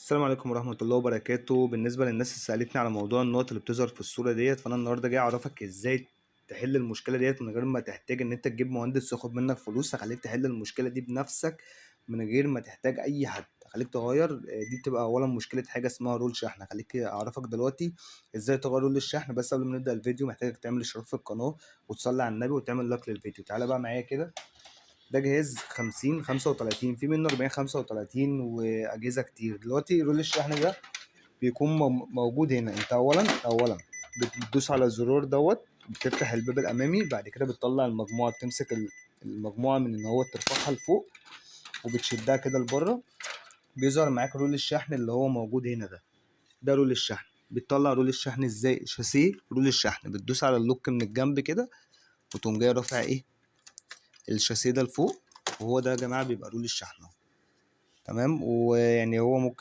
السلام عليكم ورحمة الله وبركاته. بالنسبة للناس اللي سألتني على موضوع النقط اللي بتظهر في الصورة ديت، فأنا النهاردة جاي أعرفك إزاي تحل المشكلة ديت من غير ما تحتاج إن أنت تجيب مهندس ياخد منك فلوس. هخليك تحل المشكلة دي بنفسك من غير ما تحتاج أي حد. هخليك تغير دي بتبقى أولا مشكلة حاجة اسمها رول شحن. هخليك أعرفك دلوقتي إزاي تغير رول الشحن. بس قبل ما نبدأ الفيديو محتاجك تعمل اشتراك في القناة وتصلي على النبي وتعمل لايك للفيديو. تعالى بقى معايا كده. ده جهاز 50 35، في منه 40 35 وأجهزة كتير. دلوقتي رول الشحن ده بيكون موجود هنا. انت اولا بتدوس على الزرار دوت، بتفتح الباب الامامي. بعد كده بتطلع المجموعه، بتمسك المجموعه من ان هو ترفعها لفوق وبتشدها كده لبره. بيظهر معاك رول الشحن اللي هو موجود هنا ده رول الشحن. بتطلع رول الشحن ازاي؟ شاسيه رول الشحن، بتدوس على اللوك من الجنب كده وتقوم جاي رافع الشاسيه ده لفوق. وهو ده يا جماعه بيبقى رول الشحن. تمام. ويعني هو ممكن